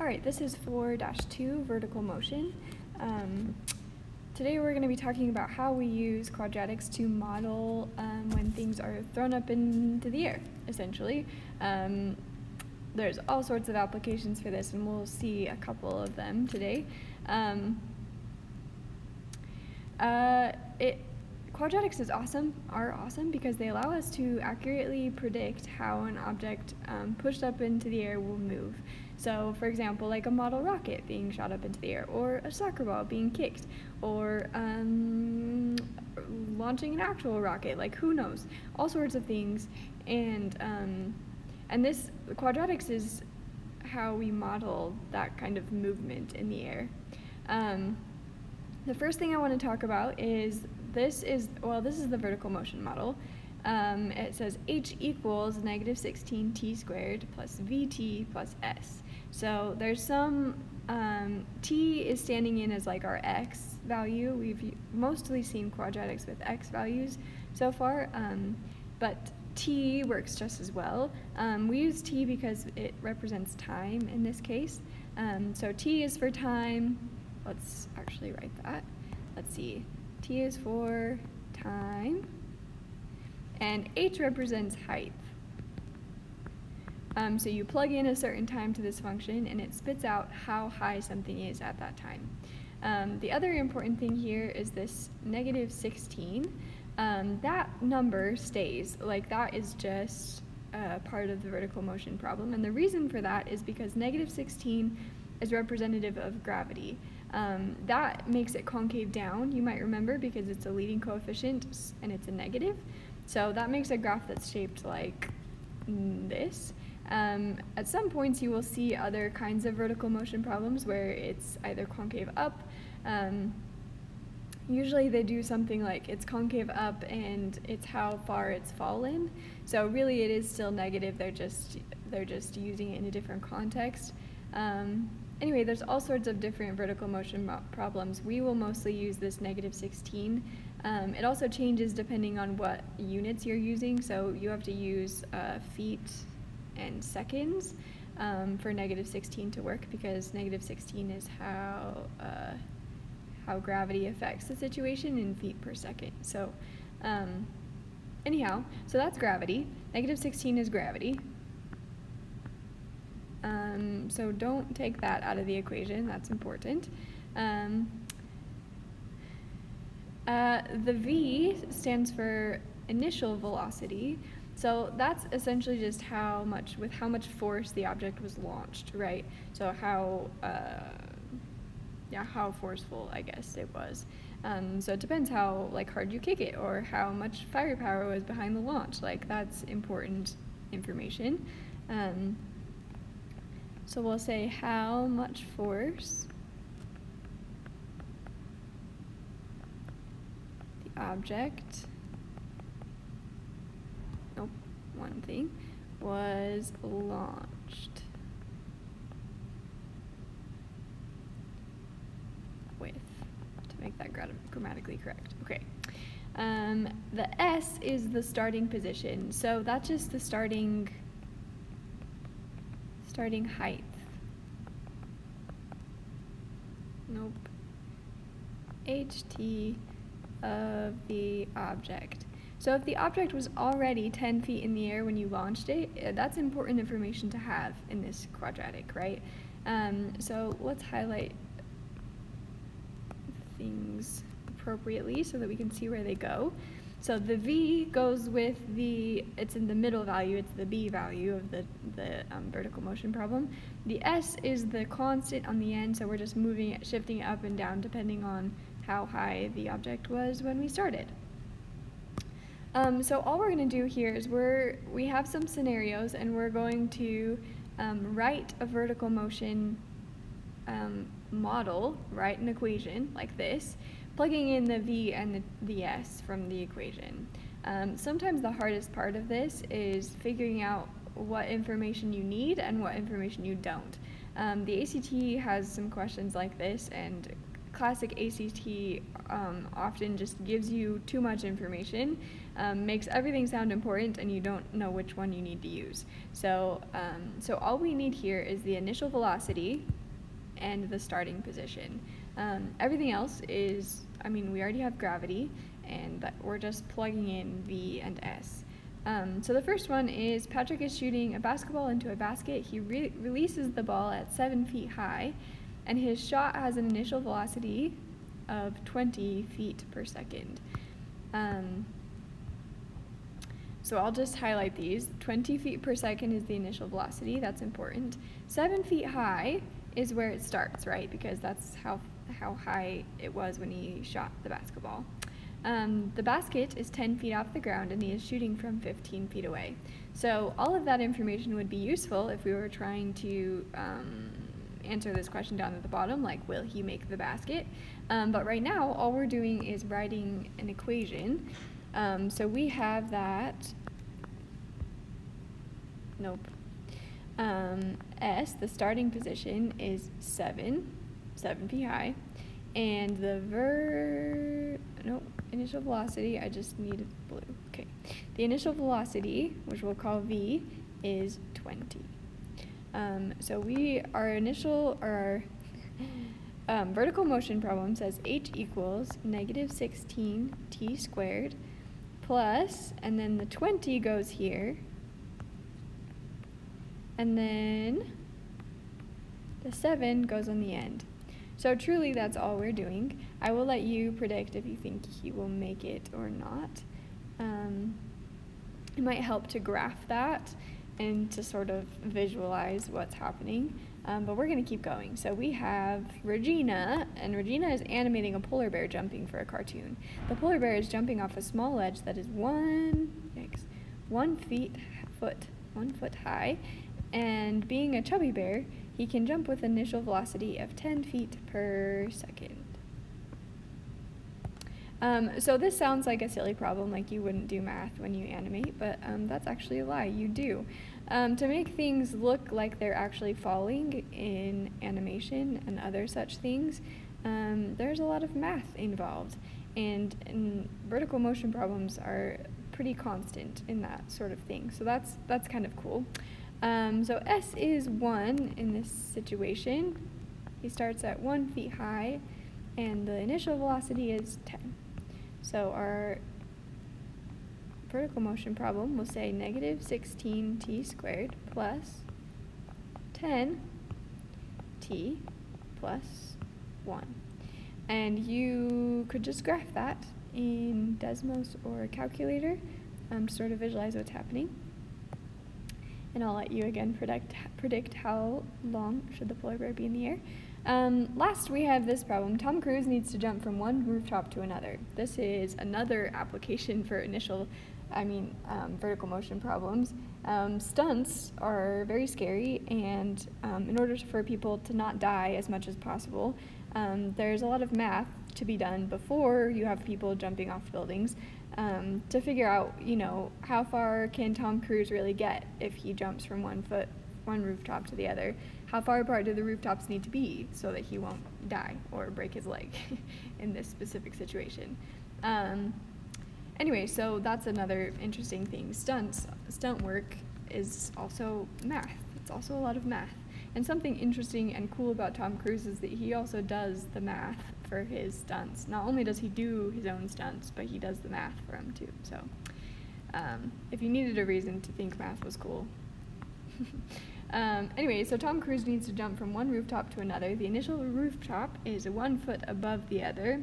Alright, this is 4-2, vertical motion. Today we're going to be talking about how we use quadratics to model when things are thrown up into the air, essentially. There's all sorts of applications for this, and we'll see a couple of them today. Quadratics are awesome because they allow us to accurately predict how an object pushed up into the air will move. So, for example, like a model rocket being shot up into the air, or a soccer ball being kicked, or launching an actual rocket, like who knows, all sorts of things. And this quadratics is how we model that kind of movement in the air. The first thing I want to talk about is this is the vertical motion model. It says h equals -16 t squared plus vt plus s. So there's some, t is standing in as like our x value. We've mostly seen quadratics with x values so far, but t works just as well. We use t because it represents time in this case. So t is for time. Let's actually write that. Let's see. T is for time, and h represents height. So you plug in a certain time to this function, and it spits out how high something is at that time. The other important thing here is this -16. That number stays. Like, that is just part of the vertical motion problem, and the reason for that is because -16 is representative of gravity. That makes it concave down, you might remember, because it's a leading coefficient and it's a negative. So that makes a graph that's shaped like this. At some points you will see other kinds of vertical motion problems where it's either concave up. Usually they do something like it's concave up and it's how far it's fallen. So really it is still negative, they're just using it in a different context. Anyway, there's all sorts of different vertical motion problems. We will mostly use this -16. It also changes depending on what units you're using, so you have to use feet and seconds for -16 to work, because -16 is how gravity affects the situation in feet per second. So anyhow, so that's gravity. -16 is gravity. So don't take that out of the equation, that's important. The V stands for initial velocity. So that's essentially just how much force the object was launched, right? So how forceful, I guess, it was. So it depends how hard you kick it, or how much firepower was behind the launch. Like, that's important information. So we'll say how much force the object, was launched with, to make that grammatically correct. Okay. The S is the starting position. So that's just the starting height. HT of the object. So if the object was already 10 feet in the air when you launched it, that's important information to have in this quadratic, right? So let's highlight things appropriately so that we can see where they go. So the V goes with it's in the middle value, it's the B value of the vertical motion problem. The S is the constant on the end, so we're just shifting it up and down depending on how high the object was when we started. So all we're going to do here is we have some scenarios, and we're going to write a vertical motion model, write an equation like this, plugging in the V and the S from the equation. Sometimes the hardest part of this is figuring out what information you need and what information you don't. The ACT has some questions like this, and classic ACT often just gives you too much information. makes everything sound important and you don't know which one you need to use. So all we need here is the initial velocity and the starting position. Everything else is, we already have gravity, and we're just plugging in V and S. So the first one is Patrick is shooting a basketball into a basket. He releases the ball at 7 feet high, and his shot has an initial velocity of 20 feet per second. So I'll just highlight these. 20 feet per second is the initial velocity. That's important. 7 feet high is where it starts, right? Because that's how high it was when he shot the basketball. The basket is 10 feet off the ground, and he is shooting from 15 feet away. So all of that information would be useful if we were trying to answer this question down at the bottom, like, will he make the basket? But right now, all we're doing is writing an equation. So we have that, S, the starting position, is 7 feet high, and the initial velocity, I just needed blue. Okay. The initial velocity, which we'll call V, is 20. So our vertical motion problem says h equals -16 t squared plus, and then the 20 goes here, and then the 7 goes on the end. So truly that's all we're doing. I will let you predict if you think he will make it or not. It might help to graph that and to sort of visualize what's happening. But we're going to keep going. So we have Regina, and Regina is animating a polar bear jumping for a cartoon. The polar bear is jumping off a small ledge that is 1 foot high, and being a chubby bear, he can jump with an initial velocity of 10 feet per second. So this sounds like a silly problem, like you wouldn't do math when you animate, but that's actually a lie, you do. To make things look like they're actually falling in animation and other such things, there's a lot of math involved, and vertical motion problems are pretty constant in that sort of thing, so that's kind of cool. So S is 1 in this situation. He starts at 1 feet high, and the initial velocity is 10. So our vertical motion problem will say -16 t squared plus 10 t plus 1. And you could just graph that in Desmos or a calculator to sort of visualize what's happening. And I'll let you again predict how long should the polar bear be in the air. Last, we have this problem. Tom Cruise needs to jump from one rooftop to another. This is another application for vertical motion problems. Stunts are very scary, and in order for people to not die as much as possible, there's a lot of math to be done before you have people jumping off buildings to figure out, how far can Tom Cruise really get if he jumps from one rooftop to the other. How far apart do the rooftops need to be so that he won't die or break his leg in this specific situation? Anyway, so that's another interesting thing. Stunt work is also math. It's also a lot of math. And something interesting and cool about Tom Cruise is that he also does the math for his stunts. Not only does he do his own stunts, but he does the math for them too. So if you needed a reason to think math was cool. Anyway, so Tom Cruise needs to jump from one rooftop to another. The initial rooftop is 1 foot above the other.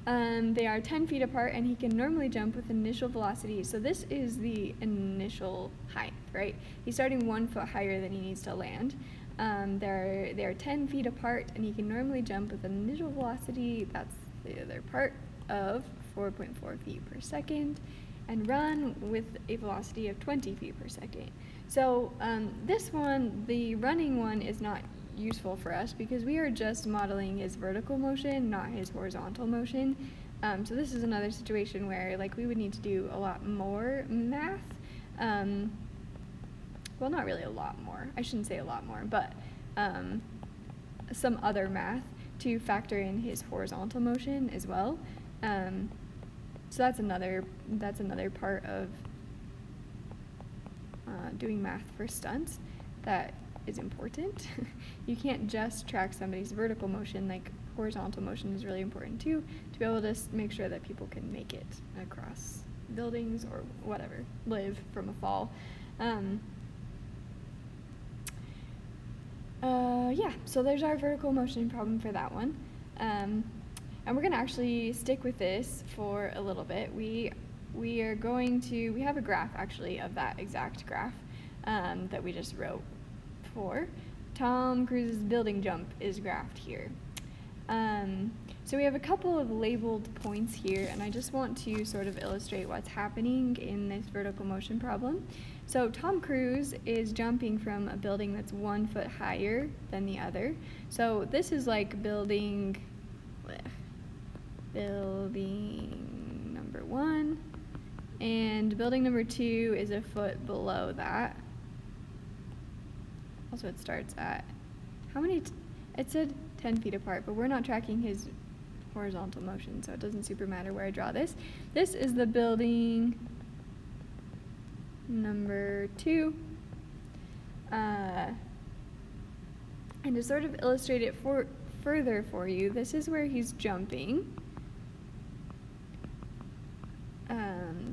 They are 10 feet apart, and he can normally jump with initial velocity. So this is the initial height, right? He's starting 1 foot higher than he needs to land. They are 10 feet apart, and he can normally jump with an initial velocity, that's the other part, of 4.4 feet per second, and run with a velocity of 20 feet per second. So this one, the running one, is not useful for us because we are just modeling his vertical motion, not his horizontal motion. So this is another situation where we would need to do a lot more math. Well, not really a lot more. I shouldn't say a lot more, but some other math to factor in his horizontal motion as well. So that's another part of doing math for stunts that is important. You can't just track somebody's vertical motion, like horizontal motion is really important too, to be able to make sure that people can make it across buildings or whatever, live from a fall. Yeah, so there's our vertical motion problem for that one. And we're gonna actually stick with this for a little bit. We have a graph actually of that exact graph that we just wrote for. Tom Cruise's building jump is graphed here. So we have a couple of labeled points here, and I just want to sort of illustrate what's happening in this vertical motion problem. So Tom Cruise is jumping from a building that's 1 foot higher than the other. So this is like building number 1, and building number 2 is a foot below that. Also, it starts at it said 10 feet apart, but we're not tracking his horizontal motion, so it doesn't super matter where I draw this. This is the building number 2. And to sort of illustrate it further for you, this is where he's jumping.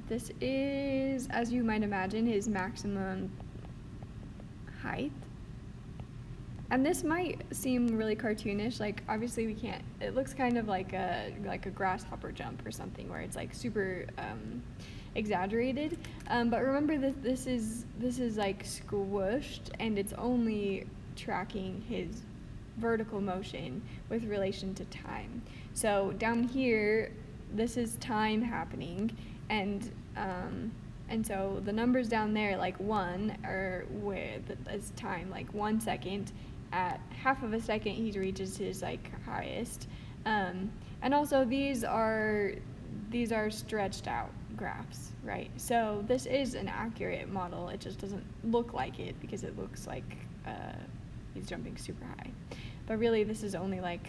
This is, as you might imagine, his maximum height. And this might seem really cartoonish, like obviously we can't, it looks kind of like a grasshopper jump or something where it's like super exaggerated. But remember that this is like squished, and it's only tracking his vertical motion with relation to time. So down here, this is time happening, and so the numbers down there, like 1, are where it's time, like 1 second. At half of a second, he reaches his like highest, and also these are stretched out graphs, right? So this is an accurate model. It just doesn't look like it because it looks like he's jumping super high, but really this is only like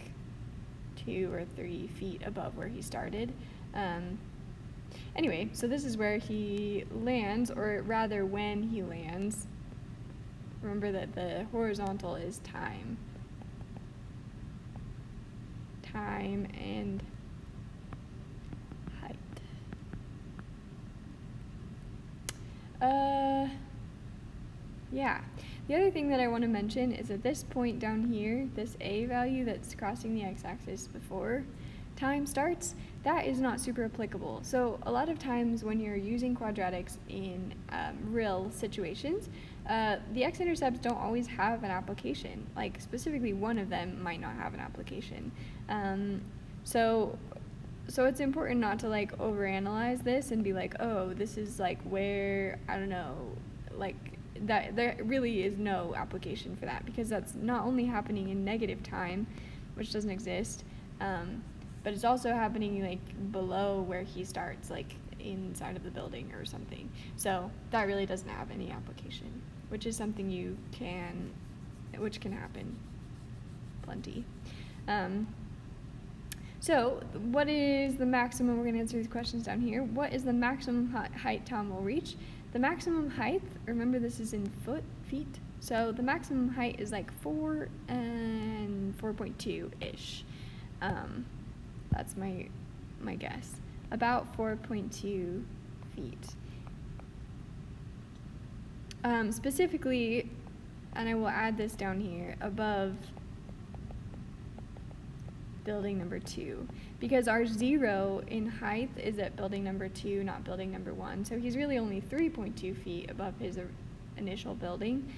2 or 3 feet above where he started. Anyway, so this is where he lands, or rather when he lands. Remember that the horizontal is time. Time and height. Yeah. The other thing that I want to mention is at this point down here, this A value that's crossing the x-axis before time starts, that is not super applicable. So a lot of times when you're using quadratics in real situations, the x-intercepts don't always have an application. Like specifically one of them might not have an application. So it's important not to like overanalyze this and be like, oh, this is like where, I don't know, like that there really is no application for that, because that's not only happening in negative time, which doesn't exist, but it's also happening like below where he starts, like inside of the building or something. So that really doesn't have any application, which is something which can happen plenty. So what is the maximum? We're going to answer these questions down here. What is the maximum height Tom will reach? The maximum height, remember this is in feet, so the maximum height is like 4 and 4.2-ish. That's my guess. About 4.2 feet. Specifically, and I will add this down here, above building number 2, because our 0 in height is at building number 2, not building number 1. So he's really only 3.2 feet above his initial building.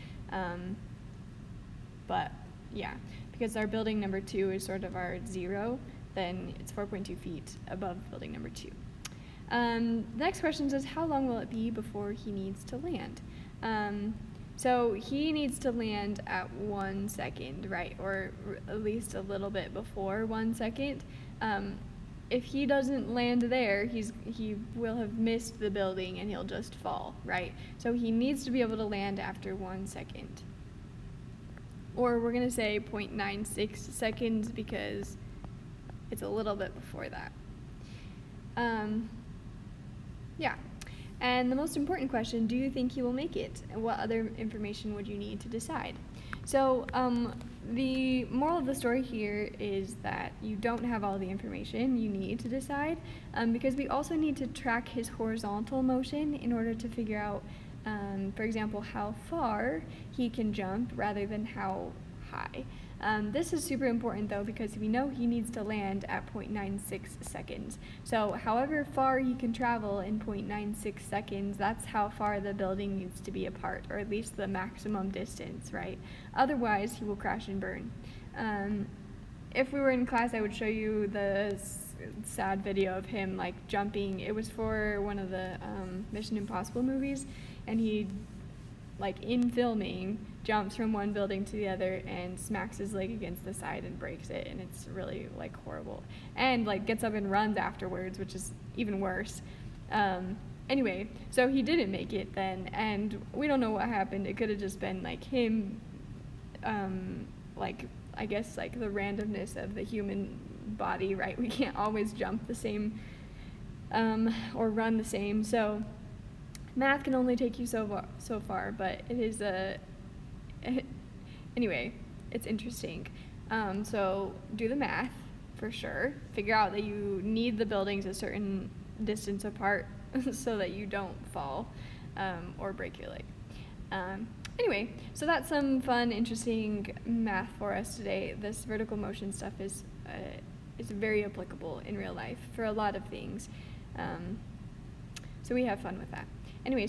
But yeah, because our building number 2 is sort of our 0, then it's 4.2 feet above building number 2. The next question says, how long will it be before he needs to land? So he needs to land at 1 second, right? Or at least a little bit before 1 second. If he doesn't land there, he will have missed the building and he'll just fall, right? So he needs to be able to land after 1 second. Or we're gonna say 0.96 seconds because it's a little bit before that. Yeah. And the most important question, do you think he will make it? And what other information would you need to decide? So, the moral of the story here is that you don't have all the information you need to decide, because we also need to track his horizontal motion in order to figure out, for example, how far he can jump rather than how high. This is super important though because we know he needs to land at 0.96 seconds. So however far he can travel in 0.96 seconds, that's how far the building needs to be apart, or at least the maximum distance, right? Otherwise, he will crash and burn. If we were in class, I would show you the sad video of him like jumping. It was for one of the Mission Impossible movies, and he, like in filming, jumps from one building to the other and smacks his leg against the side and breaks it, and it's really like horrible. And like gets up and runs afterwards, which is even worse. Anyway, so he didn't make it then, and we don't know what happened. It could have just been like him, like I guess like the randomness of the human body, right? We can't always jump the same or run the same. So math can only take you so far, but it is anyway, it's interesting. So do the math for sure. Figure out that you need the buildings a certain distance apart so that you don't fall or break your leg. Anyway, so that's some fun, interesting math for us today. This vertical motion stuff is very applicable in real life for a lot of things. So we have fun with that. Anyways.